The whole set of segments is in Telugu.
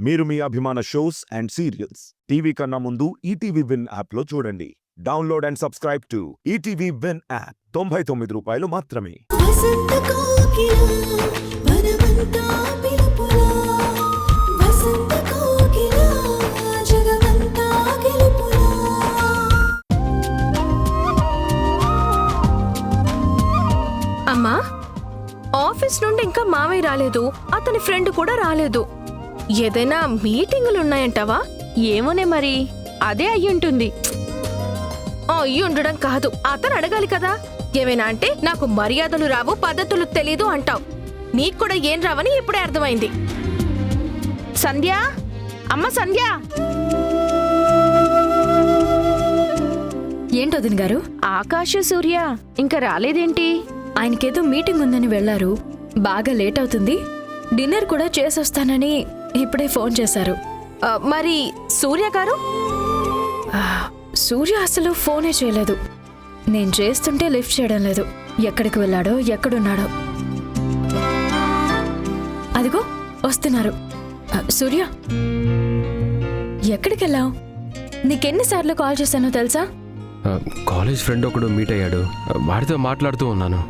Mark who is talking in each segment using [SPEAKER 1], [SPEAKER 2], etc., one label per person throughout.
[SPEAKER 1] మీరు మీ అభిమాన షోస్ అండ్ సీరియల్స్ టీవీ కన్నా ముందు ఈటీవీ విన్ యాప్లో చూడండి. Download and subscribe to ETV win app. 99 రూపాయలు మాత్రమే.
[SPEAKER 2] వసంత కోకిల వనమంతా పిలుపులా వసంత కోకిల జగమంతా గెలుపులా.
[SPEAKER 3] అమ్మా, ఆఫీస్ నుండి ఇంకా మావయ్య రాలేదు, అతని ఫ్రెండ్ కూడా రాలేదు. ఏదైనా మీటింగులు ఉన్నాయంటావా?
[SPEAKER 4] ఏమోనే మరి, అదే అయ్యుంటుంది.
[SPEAKER 3] అయ్యి ఉండడం కాదు, అతను అడగాలి కదా. ఏమైనా అంటే నాకు మర్యాదలు రావు, పద్ధతులు తెలీదు అంటావు. నీకు కూడా ఏం రావని ఇప్పుడే అర్థమైంది.
[SPEAKER 4] సంధ్య, అమ్మ సంధ్య.
[SPEAKER 5] ఏంటొదిన గారు?
[SPEAKER 4] ఆకాశ సూర్య ఇంకా రాలేదేంటి?
[SPEAKER 5] ఆయనకేదో మీటింగ్ ఉందని వెళ్లారు. బాగా లేట్ అవుతుంది, డిన్నర్ కూడా చేసొస్తానని ఇప్పుడే ఫోన్ చేశారు.
[SPEAKER 3] మరి సూర్య గారు?
[SPEAKER 5] సూర్య అసలు ఫోనే చేయలేదు. నేను చేస్తుంటే లిఫ్ట్ చేయడం లేదు. ఎక్కడికి వెళ్ళాడో ఎక్కడున్నాడో. అదిగో వస్తున్నారు. సూర్య, ఎక్కడికి వెళ్ళావు? నీకెన్నిసార్లు కాల్ చేశానో తెలుసా?
[SPEAKER 6] కాలేజ్ ఫ్రెండ్ ఒకడు మీట్ అయ్యాడు, వాడితో మాట్లాడుతూ ఉన్నాను.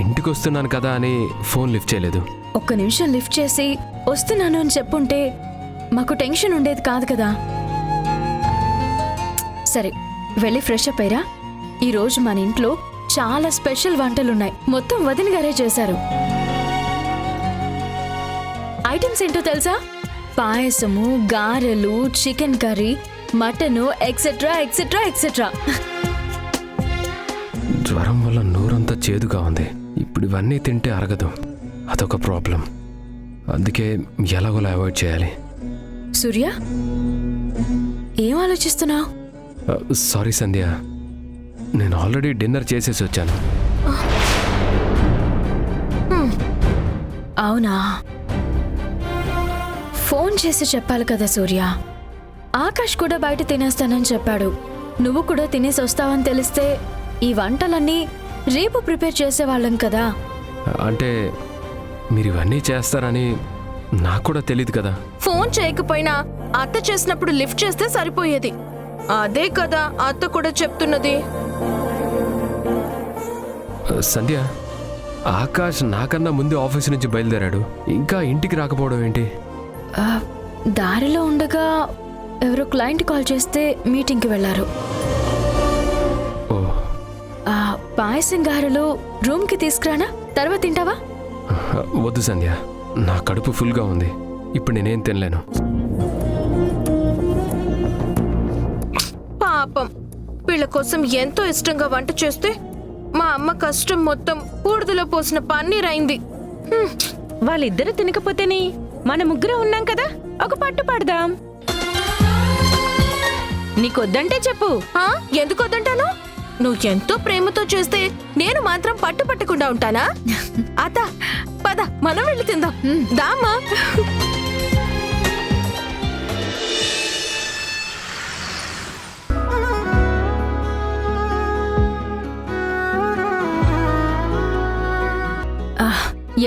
[SPEAKER 6] ఇంటికి వస్తున్నాను కదా అని ఫోన్ లిఫ్ట్ చేయలేదు.
[SPEAKER 5] ఒక్క నిమిషం లిఫ్ట్ చేసి వస్తున్నాను అని చెప్పుంటే మాకు టెన్షన్ ఉండేది కాదు కదా. సరే, వెళ్ళి ఫ్రెష్ అప్ అయ్యరా. ఈరోజు మన ఇంట్లో చాలా స్పెషల్ వంటలున్నాయి. మొత్తం వదిన గారే చేశారు. ఐటమ్స్ ఏంటో తెలుసా? పాయసము, గారెలు, chicken curry, mutton, etcetera etcetera etcetera.
[SPEAKER 6] జ్వరం వల్ల నోరంతా చేదుగా ఉంది. ఇప్పుడు ఇవన్నీ తింటే అరగదు, అదొక ప్రాబ్లం. అందుకే ఎలాగోలా అవాయిడ్ చేయాలి.
[SPEAKER 5] సూర్య, ఏం ఆలోచిస్తున్నావు?
[SPEAKER 6] సారీ సంధ్య, నేను ఆల్రెడీ డిన్నర్ చేసేసి వచ్చాను.
[SPEAKER 5] అవునా? ఫోన్ చేసి చెప్పాలి కదా సూర్య. ఆకాష్ కూడా బయట తినేస్తానని చెప్పాడు. నువ్వు కూడా తినేసి వస్తావని తెలిస్తే ఈ వంటలన్నీ రేపు ప్రిపేర్ చేసేవాళ్ళం కదా.
[SPEAKER 6] అంటే మీరు ఇవన్నీ చేస్తారని నాకు కూడా తెలియదు కదా.
[SPEAKER 3] ఫోన్ చేయకపోయినా అత్త చేసినప్పుడు లిఫ్ట్ చేస్తే సరిపోయేది. అదే కదా అత్త కూడా చెప్తున్నది.
[SPEAKER 6] సంధ్య, ఆకాష్ నాకన్నా ముందు ఆఫీస్ నుంచి బయలుదేరాడు, ఇంకా ఇంటికి రాకపోవడం ఏంటి?
[SPEAKER 5] దారిలో ఉండగా ఎవరో క్లయింట్ కాల్ చేస్తే మీటింగ్కి వెళ్ళారు.
[SPEAKER 6] ఓ,
[SPEAKER 5] పాయసం గారెలు రూమ్కి తీసుకురానా? తర్వాత తింటావా?
[SPEAKER 6] వద్దు సంధ్య, నా కడుపు ఫుల్గా ఉంది. ఇప్పుడు నేనేం తినలేను.
[SPEAKER 3] పాపం, వీళ్ళ కోసం ఎంతో ఇష్టంగా వంట చేస్తే మా అమ్మ కష్టం మొత్తం బూడిదలో పోసిన పన్నీర్ అయింది.
[SPEAKER 4] వాళ్ళిద్దరు తినకపోతేనే మన ముగ్గురు ఉన్నాం కదా, ఒక పట్టు పడదాం. నీకొద్దంటే చెప్పు.
[SPEAKER 3] ఎందుకు వద్దంటాను? నువ్వు ఎంతో ప్రేమతో చేస్తే నేను మాత్రం పట్టు పట్టకుండా ఉంటానా? అత్త, పద మనం వెళ్ళి తిందాం. దామా.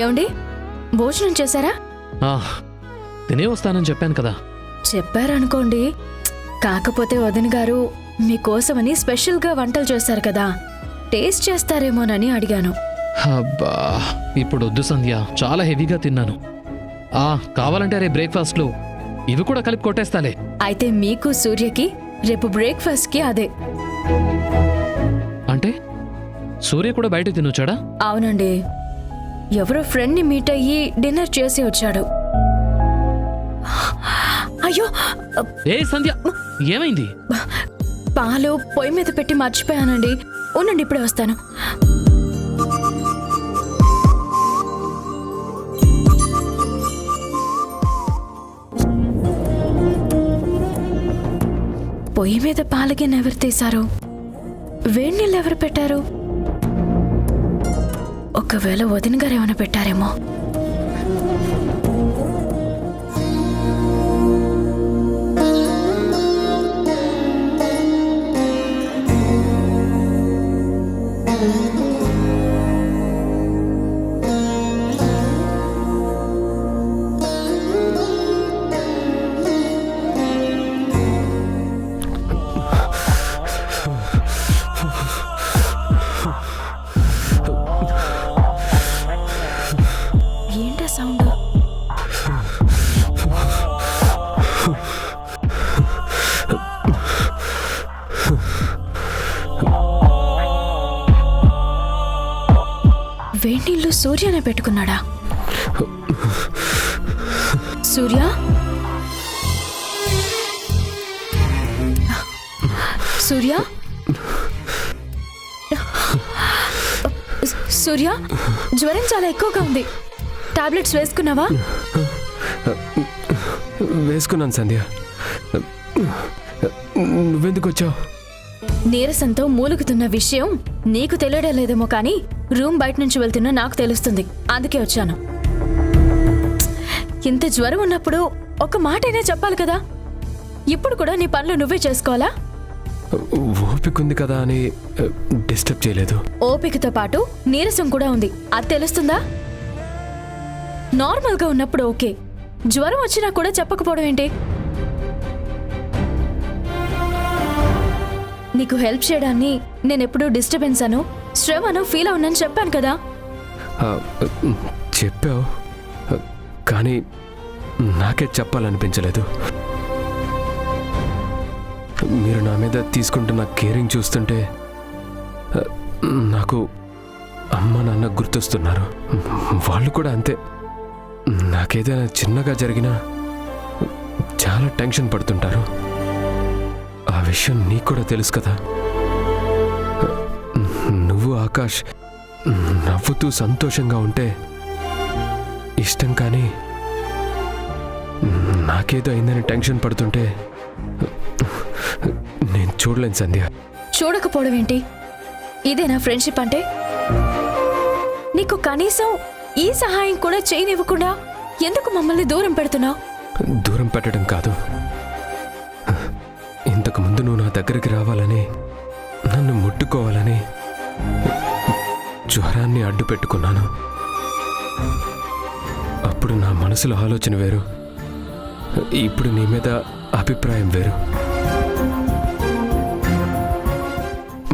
[SPEAKER 5] ఏమండి, భోజనం చేశారా?
[SPEAKER 7] తినే వస్తానని చెప్పాను కదా.
[SPEAKER 5] చెప్పారనుకోండి, కాకపోతే వదిన గారు మీకోసమని స్పెషల్గా వంటలు చేశారు కదా, టేస్ట్ చేస్తారేమోనని అడిగాను.
[SPEAKER 7] అబ్బా, ఇప్పుడు వద్దు సంధ్య, చాలా హెవీగా తిన్నాను. కావాలంటే రేపు బ్రేక్ఫాస్ట్లో ఇవి కూడా కలిపి కొట్టేస్తాలే.
[SPEAKER 5] అయితే మీకు సూర్యకి రేపు బ్రేక్ఫాస్ట్కి అదే.
[SPEAKER 7] అంటే సూర్య కూడా బయట తినొచ్చాడా?
[SPEAKER 5] అవునండి, ఎవరో ఫ్రెండ్ని మీట్ అయ్యి డిన్నర్ చేసి వచ్చాడు. అయ్యో,
[SPEAKER 7] ఏ సంధ్య, ఏమైంది?
[SPEAKER 5] పాలు పొయ్యి మీద పెట్టి మర్చిపోయానండి. ఉండండి, ఇప్పుడే వస్తాను. పొయ్యి మీద పాలగిన్నె ఎవరు తీశారు? వేడి నీళ్ళు ఎవరు పెట్టారు? ఒకవేళ వదిన గారు ఏమైనా పెట్టారేమో. సూర్యనే పెట్టుకున్నాడా? సూర్య, సూర్య, సూర్య, జ్వరం చాలా ఎక్కువగా ఉంది. టాబ్లెట్స్ వేసుకున్నావా?
[SPEAKER 6] వేసుకున్నాను సంధ్య. నువ్వెందుకు వచ్చావు?
[SPEAKER 5] నీరసంతో మూలుగుతున్న విషయం నీకు తెలియడం లేదేమో కానీ రూమ్ బయట నుంచి వెళ్తున్నా నాకు తెలుస్తుంది. అందుకే వచ్చాను. ఇంత జ్వరం ఉన్నప్పుడు ఒక మాటైనా చెప్పాలి కదా. ఇప్పుడు కూడా నీ పనులు నువ్వే చేసుకోవాలా?
[SPEAKER 6] ఓపికంది కదా అని డిస్టర్బ్ చేయలేదు.
[SPEAKER 5] ఓపికతో పాటు నీరసం కూడా ఉంది, అది తెలుస్తుందా? నార్మల్గా ఉన్నప్పుడు ఓకే, జ్వరం వచ్చినా కూడా చెప్పకపోవడం ఏంటి? నీకు హెల్ప్ చేయడాన్ని నేనెప్పుడూ డిస్టర్బెన్స్ అను, శ్రమను ఫీల్ అవునని చెప్పాను కదా.
[SPEAKER 6] చెప్పావు, కానీ నాకే చెప్పాలనిపించలేదు. మీరు నా మీద తీసుకుంటున్న కేరింగ్ చూస్తుంటే నాకు అమ్మ నాన్న గుర్తొస్తున్నారు. వాళ్ళు కూడా అంతే. నాకేదైనా చిన్నగా జరిగినా చాలా టెన్షన్ పడుతుంటారు. ఆ విషయం నీకు కూడా తెలుసు కదా. నువ్వు ఆకాష్ నవ్వుతూ సంతోషంగా ఉంటే ఇష్టం, కానీ నాకేదో అయిందని టెన్షన్ పడుతుంటే నేను చూడలేను సంధ్య.
[SPEAKER 5] చూడకపోవడం ఏంటి? ఇదేనా ఫ్రెండ్షిప్ అంటే? నీకు కనీసం ఈ సహాయం కూడా చేయనివ్వకుండా ఎందుకు మమ్మల్ని దూరం పెడుతున్నావు?
[SPEAKER 6] దూరం పెట్టడం కాదు, ఇంతకుముందు నువ్వు నా దగ్గరికి రావాలని, నన్ను ముట్టుకోవాలని జ్వరాన్ని అడ్డు పెట్టుకున్నాను. అప్పుడు నా మనసులో ఆలోచన వేరు, ఇప్పుడు నీ మీద అభిప్రాయం వేరు.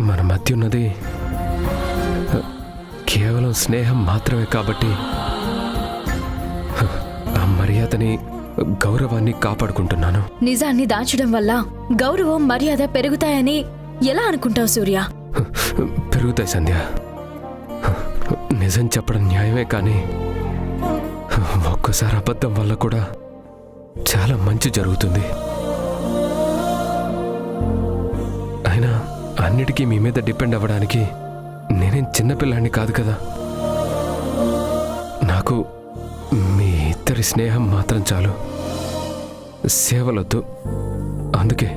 [SPEAKER 6] మన మధ్య ఉన్నది కేవలం స్నేహం మాత్రమే కాబట్టి ఆ మర్యాదని, గౌరవాన్ని కాపాడుకుంటున్నాను.
[SPEAKER 5] నిజాన్ని దాచడం వల్ల గౌరవం మర్యాద పెరుగుతాయని ఎలా అనుకుంటావు సూర్య?
[SPEAKER 6] పెరుగుతాయి సంధ్య. నిజం చెప్పడం న్యాయమే, కానీ ఒక్కసారి అబద్ధం వల్ల కూడా చాలా మంచి జరుగుతుంది. అయినా అన్నిటికీ మీ మీద డిపెండ్ అవ్వడానికి నేనేం చిన్నపిల్లాన్ని కాదు కదా. నాకు మీ ఇద్దరి స్నేహం మాత్రం చాలు, సేవలొద్దు. అందుకే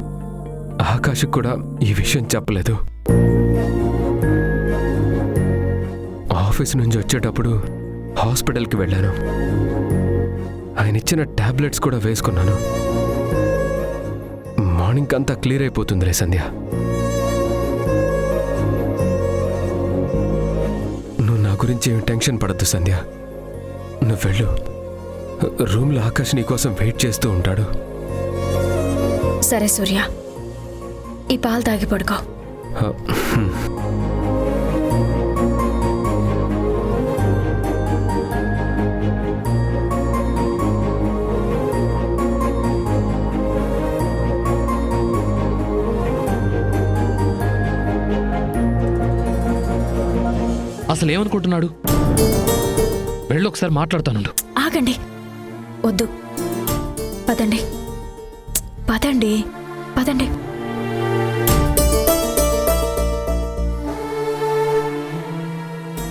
[SPEAKER 6] ఆకాష్కి కూడా ఈ విషయం చెప్పలేదు. ఆఫీస్ నుంచి వచ్చేటప్పుడు హాస్పిటల్కి వెళ్ళాను. ఆయన ఇచ్చిన టాబ్లెట్స్ కూడా వేసుకున్నాను. మార్నింగ్ అంతా క్లియర్ అయిపోతుందిలే సంధ్య. నువ్వు నా గురించి ఏమి టెన్షన్ పడద్దు సంధ్య. నువ్వు వెళ్ళు. రూమ్లో ఆకాష్ నీ కోసం వెయిట్ చేస్తూ ఉంటాడు.
[SPEAKER 5] సరే సూర్య, ఈ పాలు తాగి పడుకో.
[SPEAKER 7] అసలు ఏమనుకుంటున్నాడు? వెళ్ళి ఒకసారి మాట్లాడతాను.
[SPEAKER 5] ఆగండి, వద్దు. పదండి పదండి పదండి.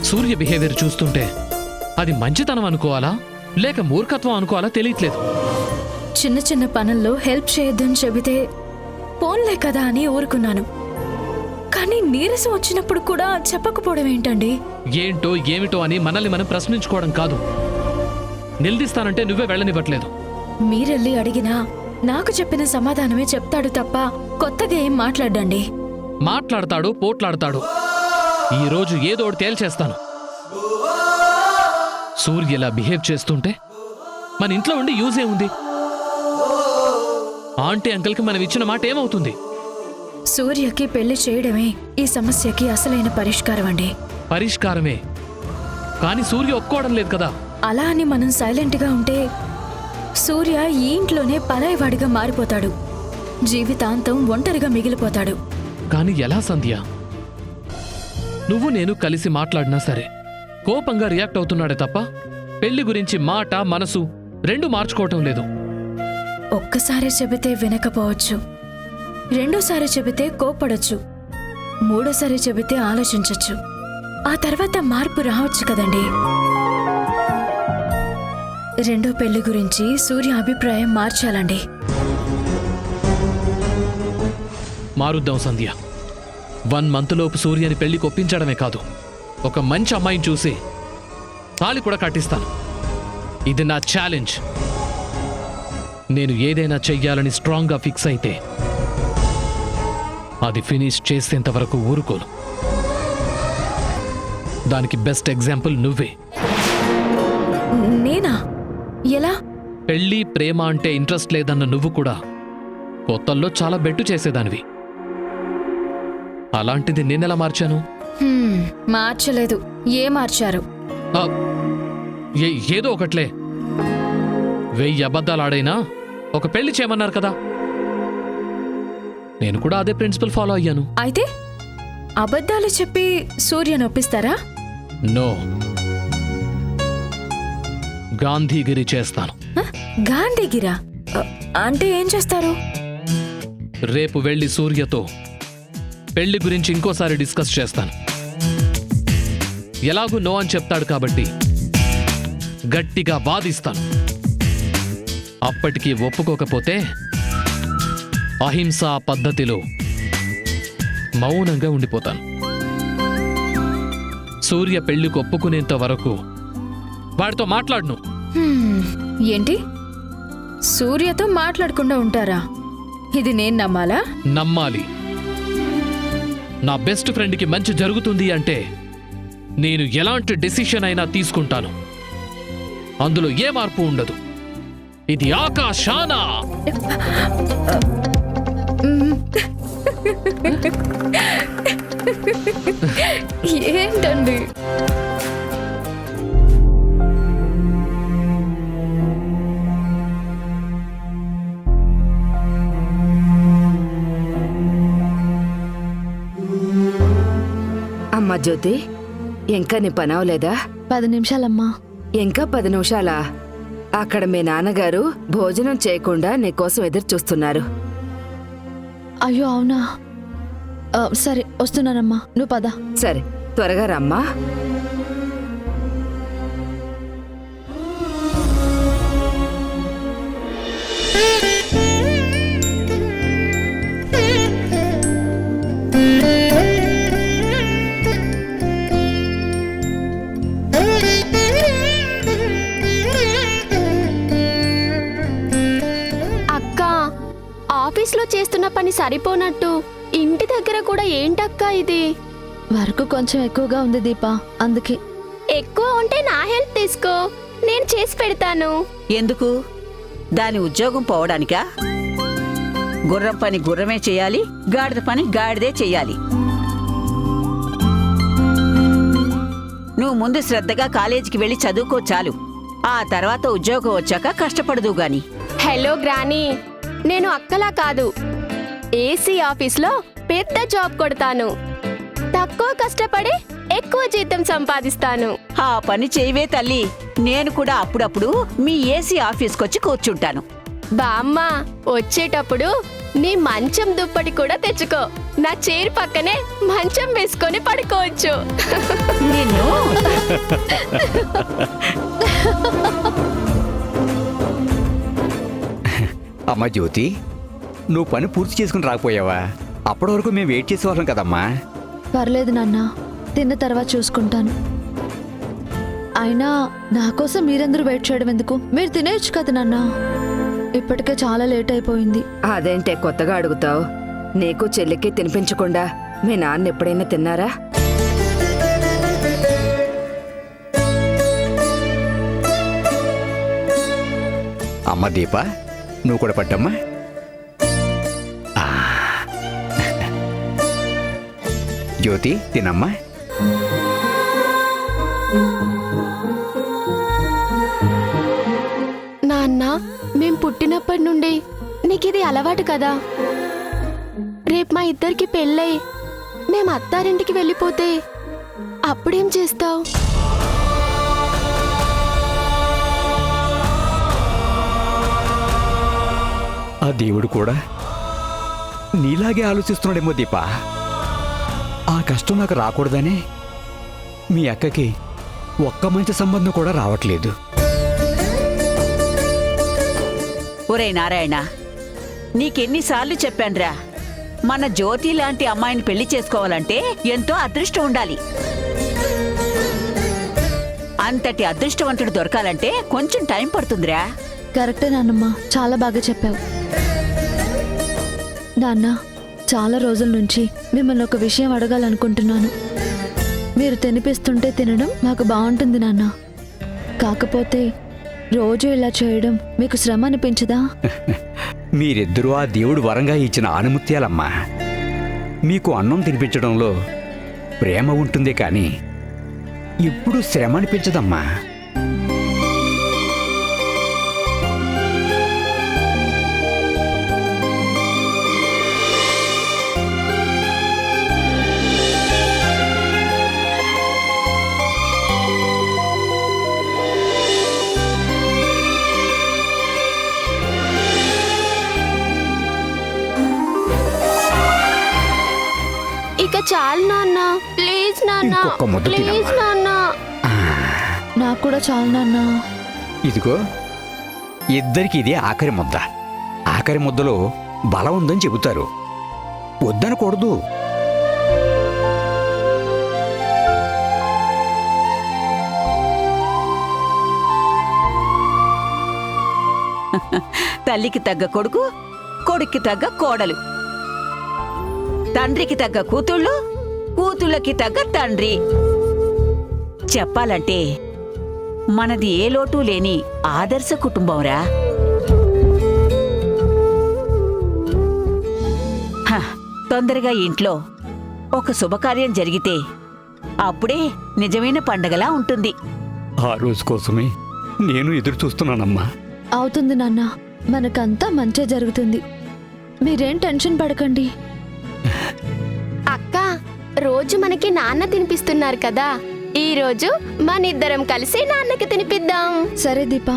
[SPEAKER 7] సూర్య బిహేవియర్ చూస్తుంటే అది మంచితనం అనుకోవాలా లేక మూర్ఖత్వం అనుకోవాలా తెలియట్లేదు.
[SPEAKER 5] చిన్న చిన్న పనుల్లో హెల్ప్ చేయొద్దని చెబితే పోన్లే కదా అని ఊరుకున్నాను, కానీ నీరసం వచ్చినప్పుడు కూడా చెప్పకపోవడం ఏంటండి?
[SPEAKER 7] ఏంటో ఏమిటో అని మనల్ని మనం ప్రశ్నించుకోవడం కాదు. నిలదీస్తానంటే నువ్వే వెళ్ళనివ్వట్లేదు.
[SPEAKER 5] మీరెళ్ళి అడిగినా నాకు చెప్పిన సమాధానమే చెప్తాడు తప్ప కొత్తగా ఏం మాట్లాడండి.
[SPEAKER 7] మాట్లాడతాడు, పోట్లాడతాడు. ఈరోజు ఏదో ఒకటి తేల్చేస్తాను. సూర్య ఇలా బిహేవ్ చేస్తుంటే మన ఇంట్లో ఉండి యూజ్ ఏముంది? ఆంటీ అంకల్కి మనం ఇచ్చిన మాట ఏమవుతుంది?
[SPEAKER 5] సూర్యకి పెళ్లి చేయడమే ఈ సమస్యకి అసలైన పరిష్కారం అండి.
[SPEAKER 7] పరిష్కారమే, కానీ సూర్య ఒప్పుకోవడం లేదు కదా.
[SPEAKER 5] అలా అని మనం సైలెంట్గా ఉంటే సూర్య ఈ ఇంట్లోనే పరాయివాడిగా మారిపోతాడు, జీవితాంతం ఒంటరిగా మిగిలిపోతాడు.
[SPEAKER 7] కానీ ఎలా సంధ్య? నువ్వు నేను కలిసి మాట్లాడినా సరే కోపంగా రియాక్ట్ అవుతున్నాడే తప్ప పెళ్లి గురించి మాట మనసు రెండూ మార్చుకోవటం లేదు.
[SPEAKER 5] ఒక్కసారి చెబితే వినకపోవచ్చు, రెండోసారి చెబితే కోపడొచ్చు, మూడోసారి చెబితే ఆలోచించొచ్చు. ఆ తర్వాత మార్పు రావచ్చు కదండి. రెండో పెళ్లి గురించి సూర్య అభిప్రాయం మార్చాలండి.
[SPEAKER 7] మారుద్దాం సంధ్య. 1 మంత్ లోపు సూర్యని పెళ్లికి ఒప్పించడమే కాదు, ఒక మంచి అమ్మాయిని చూసి తాళి కూడా కట్టిస్తాను. ఇది నా ఛాలెంజ్. నేను ఏదైనా చెయ్యాలని స్ట్రాంగ్గా ఫిక్స్ అయితే అది ఫినిష్ చేసేంత వరకు ఊరుకోను. దానికి బెస్ట్ ఎగ్జాంపుల్ నువ్వే.
[SPEAKER 5] నేనా? ఎలా?
[SPEAKER 7] పెళ్లి ప్రేమ అంటే ఇంట్రెస్ట్ లేదన్న నువ్వు కూడా కొత్తల్లో చాలా బెట్టు చేసేదానివి. అలాంటిది నేనెలా మార్చాను?
[SPEAKER 5] మార్చలేదు. ఏ మార్చారు?
[SPEAKER 7] ఆ, ఏదో ఒకట్లే. 1000 అబద్ధాలు ఆడైనా ఒక పెళ్లి చేయమన్నారు కదా, నేను కూడా అదే ప్రిన్సిపల్ ఫాలో అయ్యాను.
[SPEAKER 5] అయితే అబద్ధాలు చెప్పి సూర్య నొప్పిస్తారా?
[SPEAKER 7] నో, గాంధీగిరి చేస్తాను.
[SPEAKER 5] గాంధీగిరా? అంటే ఏం చేస్తారు?
[SPEAKER 7] రేపు వెళ్ళి సూర్యతో పెళ్లి గురించి ఇంకోసారి డిస్కస్ చేస్తాను. ఎలాగూ నో అని చెప్తాడు కాబట్టి గట్టిగా వాదిస్తాను. అప్పటికి ఒప్పుకోకపోతే అహింసా పద్ధతిలో మౌనంగా ఉండిపోతాను. సూర్య పెళ్లికి ఒప్పుకునేంత వరకు వాడితో మాట్లాడను.
[SPEAKER 5] ఏంటి? సూర్యతో మాట్లాడకుండా ఉంటారా? ఇది నేను నమ్మాలా?
[SPEAKER 7] నమ్మాలి. నా బెస్ట్ ఫ్రెండ్కి మంచి జరుగుతుంది అంటే నేను ఎలాంటి డెసిషన్ అయినా తీసుకుంటాను. అందులో ఏ మార్పు ఉండదు. ఇది ఆకాశాన.
[SPEAKER 5] ఏంటండి?
[SPEAKER 8] అమ్మా జ్యోతి, ఇంకా నీ పని అవలేదా?
[SPEAKER 5] 10 నిమిషాలమ్మా.
[SPEAKER 8] ఇంకా 10 నిమిషాలా? అక్కడ మీ నాన్నగారు భోజనం చేయకుండా నీకోసం ఎదురు చూస్తున్నారు.
[SPEAKER 5] అయ్యో అవునా? సరే వస్తున్నానమ్మా, నువ్వు పద.
[SPEAKER 8] సరే, త్వరగా రమ్మా.
[SPEAKER 9] ఆఫీస్లో చేస్తున్న పని సరిపోనట్టు ఇంటి దగ్గర కూడా ఏంటక్కా ఇది?
[SPEAKER 5] వర్క్ కొంచెం ఎక్కువగా ఉంది దీపా, అందుకే.
[SPEAKER 9] ఎక్కువ ఉంటే నా హెల్ప్ తీసుకో, నేను చేసి పెడతాను.
[SPEAKER 10] ఎందుకు? దాని ఉద్యోగం పోవడానికా? గుర్రం పని గుర్రమే చేయాలి, గాడిద పని గాడిదే చెయ్యాలి. నువ్వు ముందు శ్రద్ధగా కాలేజీకి వెళ్ళి చదువుకో చాలు. ఆ తర్వాత ఉద్యోగం వచ్చాక కష్టపడదు గాని.
[SPEAKER 9] హలో గ్రానీ, నేను అక్కలా కాదు, ఏసీ ఆఫీస్లో పెద్ద జాబ్ కొడతాను. తక్కువ కష్టపడి ఎక్కువ జీతం సంపాదిస్తాను.
[SPEAKER 10] ఆ పని చేయవే తల్లి. నేను కూడా అప్పుడప్పుడు మీ ఏసీ ఆఫీస్కొచ్చి కూర్చుంటాను.
[SPEAKER 9] బామ్మ, వచ్చేటప్పుడు నీ మంచం దుప్పటి కూడా తెచ్చుకో. నా చైర్ పక్కనే మంచం వేసుకొని పడుకోవచ్చు.
[SPEAKER 10] నిన్ను
[SPEAKER 11] అమ్మా జ్యోతి, నువ్వు పని పూర్తి చేసుకుని రాకపోయావా? అప్పటి వరకు మేము వెయిట్ చేసేవాళ్ళం కదమ్మా.
[SPEAKER 5] పర్లేదు నాన్న, తిన్న తర్వాత చూసుకుంటాను. అయినా నా కోసం మీరందరూ వెయిట్ చేయడం ఎందుకు? మీరు తినేయచ్చు కదా నాన్న. ఇప్పటికే చాలా లేట్ అయిపోయింది.
[SPEAKER 8] అదేంటే కొత్తగా అడుగుతావు? నీకు చెల్లికి తినిపించకుండా మీ నాన్న ఎప్పుడైనా తిన్నారా?
[SPEAKER 11] అమ్మ దీప, నువ్వు కూడా పట్టమ్మా. జ్యోతి తినమ్మా.
[SPEAKER 9] నాన్న, మేం పుట్టినప్పటి నుండి నీకిది అలవాటు కదా. రేపు మా ఇద్దరికి పెళ్ళై మేం అత్తారింటికి వెళ్ళిపోతే అప్పుడేం చేస్తావు?
[SPEAKER 11] ఆ దేవుడు కూడా నీలాగే ఆలోచిస్తున్నాడేమో దీపా. ఆ కష్టం నాకు రాకూడదని మీ అక్కకి ఒక్క మంచి సంబంధం కూడా రావట్లేదు.
[SPEAKER 10] ఒరే నారాయణ, నీకెన్నిసార్లు చెప్పానురా, మన జ్యోతి లాంటి అమ్మాయిని పెళ్లి చేసుకోవాలంటే ఎంతో అదృష్టం ఉండాలి. అంతటి అదృష్టవంతుడు దొరకాలంటే కొంచెం టైం పడుతుందిరా.
[SPEAKER 5] కరెక్టే నాన్నమ్మ, చాలా బాగా చెప్పావు. నాన్న, చాలా రోజుల నుంచి మిమ్మల్ని ఒక విషయం అడగాలనుకుంటున్నాను. మీరు తినిపిస్తుంటే తినడం మాకు బాగుంటుంది నాన్న. కాకపోతే రోజు ఇలా చేయడం మీకు శ్రమ అనిపించదా?
[SPEAKER 11] మీరిద్దరూ ఆ దేవుడు వరంగా ఇచ్చిన ఆనుమత్యాలమ్మా. మీకు అన్నం తినిపించడంలో ప్రేమ ఉంటుంది కానీ ఎప్పుడూ శ్రమ అనిపించదమ్మా.
[SPEAKER 9] ఇక చాలు నాన్న, ప్లీజ్ నాన్న,
[SPEAKER 11] ఇంకొక ముద్ద
[SPEAKER 9] ప్లీజ్
[SPEAKER 11] తినమ్మా.
[SPEAKER 9] నాన్న.
[SPEAKER 5] నాకు కూడా చాలు నాన్న.
[SPEAKER 11] ఇదిగో, ఇద్దరికి ఇదే ఆఖరి ముద్ద. ఆఖరి ముద్దలో బలం ఉందని చెబుతారు, వద్దనకూడదు.
[SPEAKER 10] తల్లికి తగ్గ కొడుకు, కొడుక్కి తగ్గ కోడలు, తండ్రికి తగ్గ కూతుళ్ళు, కూతుళ్ళకి తగ్గ తండ్రి. చెప్పాలంటే మనది ఏ లోటు లేని ఆదర్శ కుటుంబంరా. హ, తొందరగా ఇంట్లో ఒక శుభకార్యం జరిగితే అప్పుడే నిజమైన పండగలా ఉంటుంది.
[SPEAKER 11] ఆ రోజు కోసమే నేను ఎదురు చూస్తున్నానమ్మా.
[SPEAKER 5] అవుతుంది నాన్న, మనకంతా మంచే జరుగుతుంది. మీరేం టెన్షన్ పడకండి.
[SPEAKER 9] అక్క, రోజు మనకి నాన్న తినిపిస్తున్నారు కదా, ఈ రోజు మనిద్దరం కలిసి నాన్నకి తినిపిద్దాం.
[SPEAKER 5] సరే దీపా.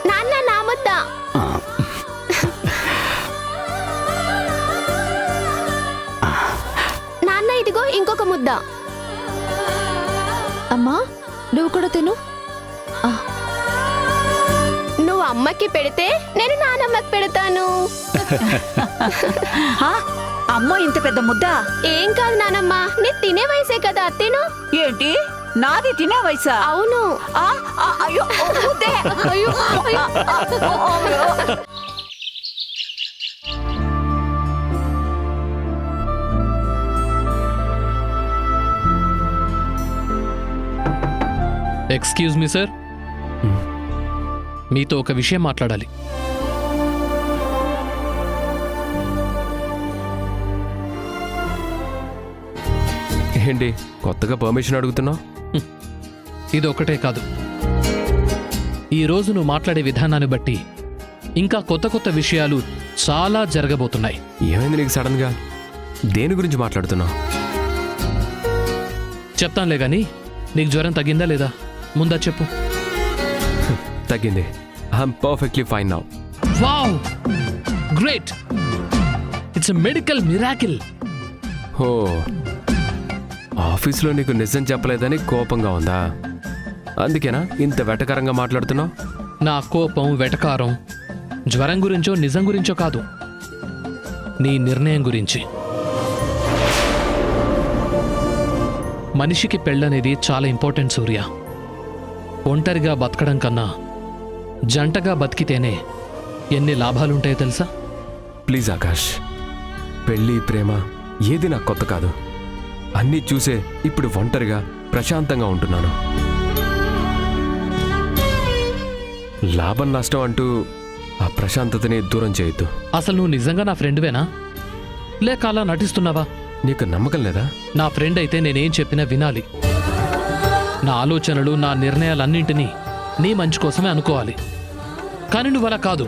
[SPEAKER 9] నాన్న, నా ముద్ద. నాన్న, ఇదిగో ఇంకొక ముద్ద.
[SPEAKER 5] అమ్మా, నువ్వు కూడా తిను.
[SPEAKER 9] నువ్వు అమ్మకి పెడితే నేను నానమ్మకి పెడతాను.
[SPEAKER 10] హా, అమ్మో ఇంత పెద్ద ముద్ద.
[SPEAKER 9] ఏం కాదు నానమ్మ, నీ తినే వయసే కదా, తిను.
[SPEAKER 10] ఏంటి, నాది తినే వయసా?
[SPEAKER 9] అవును.
[SPEAKER 10] అయ్యో, ముద్దే.
[SPEAKER 9] అయ్యో, అయ్యో.
[SPEAKER 7] ఎక్స్క్యూజ్ మీ సార్, మీతో ఒక విషయం మాట్లాడాలి.
[SPEAKER 6] ఏంటి కొత్తగా పర్మిషన్ అడుగుతున్నావు?
[SPEAKER 7] ఇది ఒకటే కాదు, ఈరోజు నువ్వు మాట్లాడే విధానాన్ని బట్టి ఇంకా కొత్త కొత్త విషయాలు చాలా జరగబోతున్నాయి.
[SPEAKER 6] ఏమైంది నీకు సడన్గా? దేని గురించి మాట్లాడుతున్నావు?
[SPEAKER 7] చెప్తానులే గాని, నీకు జ్వరం తగ్గిందా లేదా ముందా చెప్పు.
[SPEAKER 6] తగ్గింది. I'm perfectly fine now.
[SPEAKER 7] Wow, great, it's a medical miracle.
[SPEAKER 6] Oh, ఆఫీస్లో నీకు నిజం చెప్పలేదని కోపంగా ఉందా? అందుకేనా ఇంత వెటకరంగా మాట్లాడుతున్నావు?
[SPEAKER 7] నా కోపం, వెటకారం జ్వరం గురించో నిజం గురించో కాదు, నీ నిర్ణయం గురించి. మనిషికి పెళ్ళనేది చాలా ఇంపార్టెంట్ సూర్య. ఒంటరిగా బతకడం కన్నా జంటగా బతికితేనే ఎన్ని లాభాలుంటాయో తెలుసా?
[SPEAKER 6] ప్లీజ్ ఆకాష్, పెళ్ళి ప్రేమ ఏది నాకు కొత్త కాదు. అన్నీ చూసే ఇప్పుడు ఒంటరిగా ప్రశాంతంగా ఉంటున్నాను. లాభం నష్టం అంటూ ఆ ప్రశాంతతని దూరం చేయొద్దు.
[SPEAKER 7] అసలు నువ్వు నిజంగా నా ఫ్రెండ్వేనా, లేక అలా నటిస్తున్నావా?
[SPEAKER 6] నీకు నమ్మకం లేదా?
[SPEAKER 7] నా ఫ్రెండ్ అయితే నేనేం చెప్పినా వినాలి. నా ఆలోచనలు, నా నిర్ణయాలన్నింటినీ నీ మంచి కోసమే అనుకోవాలి. కానీ నువ్వు అలా కాదు,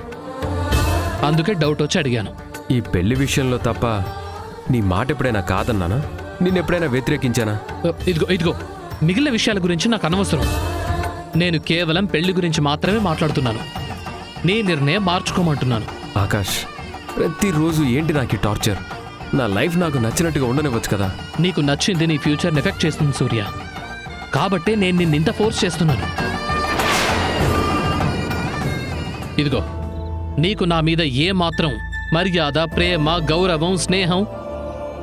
[SPEAKER 7] అందుకే డౌట్ వచ్చి అడిగాను.
[SPEAKER 6] ఈ పెళ్లి విషయంలో తప్ప నీ మాట ఎప్పుడైనా కాదన్నానా? నిన్నెప్పుడైనా వ్యతిరేకించానా?
[SPEAKER 7] ఇదిగో ఇదిగో, మిగిలిన విషయాల గురించి నాకు అనవసరం. నేను కేవలం పెళ్లి గురించి మాత్రమే మాట్లాడుతున్నాను. నీ నిర్ణయం మార్చుకోమంటున్నాను.
[SPEAKER 6] ఆకాష్, ప్రతిరోజు ఏంటి నాకు ఈ టార్చర్? నా లైఫ్ నాకు నచ్చినట్టుగా ఉండనివ్వచ్చు కదా.
[SPEAKER 7] నీకు నచ్చింది నీ ఫ్యూచర్ని ఎఫెక్ట్ చేస్తుంది సూర్య. కాబట్టే నేను నిన్నింత ఫోర్స్ చేస్తున్నాను. ఇదిగో, నీకు నా మీద ఏ మాత్రం మర్యాద, ప్రేమ, గౌరవం, స్నేహం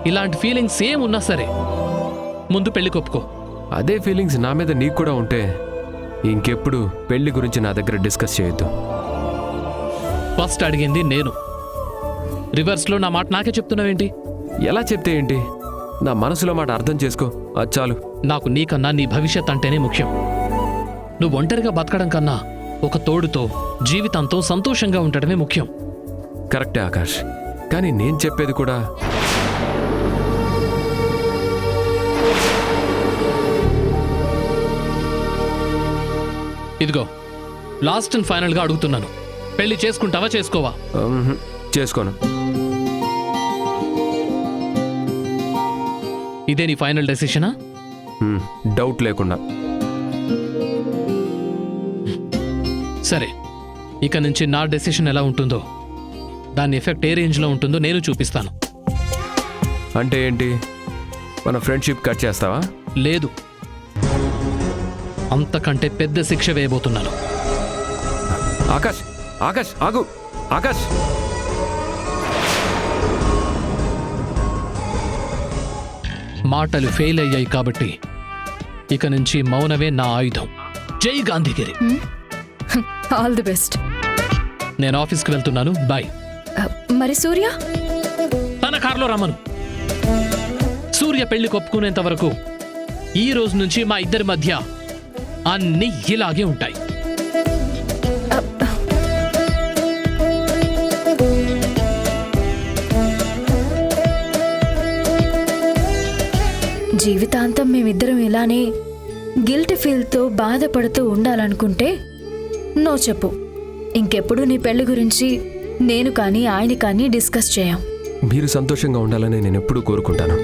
[SPEAKER 7] ఇలాంటి ఫీలింగ్స్ ఏం ఉన్నా సరే ముందు పెళ్లి కొప్పుకో.
[SPEAKER 6] అదే ఫీలింగ్స్ నా మీద నీకు కూడా ఉంటే ఇంకెప్పుడు పెళ్లి గురించి నా దగ్గర డిస్కస్ చేయొద్దు.
[SPEAKER 7] ఫస్ట్ అడిగింది నేను. రివర్స్లో నా మాట నాకే చెప్తున్నావేంటి?
[SPEAKER 6] ఎలా చెప్తే ఏంటి? నా మనసులో మాట అర్థం చేసుకో, అది చాలు.
[SPEAKER 7] నాకు నీకన్నా నీ భవిష్యత్ అంటేనే ముఖ్యం. నువ్వు ఒంటరిగా బతకడం కన్నా ఒక తోడుతో జీవితంతో సంతోషంగా ఉండటమే ముఖ్యం.
[SPEAKER 6] కరెక్టే ఆకాష్, కానీ నేను చెప్పేది కూడా
[SPEAKER 7] ఇదిగో, లాస్ట్ అండ్ ఫైనల్గా అడుగుతున్నాను, పెళ్లి చేసుకుంటావా చేసుకోవా?
[SPEAKER 6] చేసుకోను.
[SPEAKER 7] ఇదే నీ ఫైనల్ డెసిషనా?
[SPEAKER 6] డౌట్ లేకుండా.
[SPEAKER 7] సరే, ఇక నుంచి నా డెసిషన్ ఎలా ఉంటుందో, దాని ఎఫెక్ట్ ఏ రేంజ్లో ఉంటుందో నేను చూపిస్తాను.
[SPEAKER 6] అంటే ఏంటి? మన ఫ్రెండ్షిప్ కట్ చేస్తావా?
[SPEAKER 7] లేదు, అంతకంటే పెద్ద శిక్ష వేయబోతున్నాను.
[SPEAKER 6] ఆకాష్, ఆకాష్ ఆగు, ఆకాష్.
[SPEAKER 7] మాటలు ఫెయిల్ అయ్యాయి కాబట్టి ఇక నుంచి మౌనమే నా ఆయుధం. జై గాంధీగిరి.
[SPEAKER 5] All the best.
[SPEAKER 7] నేను ఆఫీస్కి వెళ్తున్నాను, బాయ్.
[SPEAKER 5] మరి సూర్య?
[SPEAKER 7] తన కారులో రమ్మను. సూర్య పెళ్లి కొప్పుకునేంత వరకు ఈ రోజు నుంచి మా ఇద్దరి మధ్య అన్నీ ఇలాగే ఉంటాయి.
[SPEAKER 5] జీవితాంతం మేమిద్దరం ఇలానే గిల్ట్ ఫీల్తో బాధపడుతూ ఉండాలనుకుంటే నో చెప్పు. ఇంకెప్పుడు నీ పెళ్లి గురించి నేను కానీ ఆయన కానీ డిస్కస్ చేయం.
[SPEAKER 6] మీరు సంతోషంగా ఉండాలని నేను ఎప్పుడూ కోరుకుంటాను.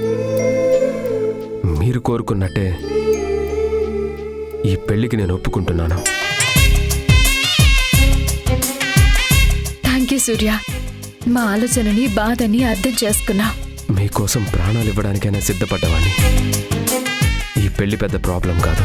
[SPEAKER 6] మీరు కోరుకున్నట్టే ఈ పెళ్లికి నేను ఒప్పుకుంటున్నాను.
[SPEAKER 5] థ్యాంక్ యూ సూర్య. మా ఆలోచనని బాధని అర్థం చేసుకున్నా.
[SPEAKER 6] మీకోసం ప్రాణాలు ఇవ్వడానికైనా సిద్ధపడ్డవాణ్ణి. ఈ పెళ్లి పెద్ద ప్రాబ్లం కాదు.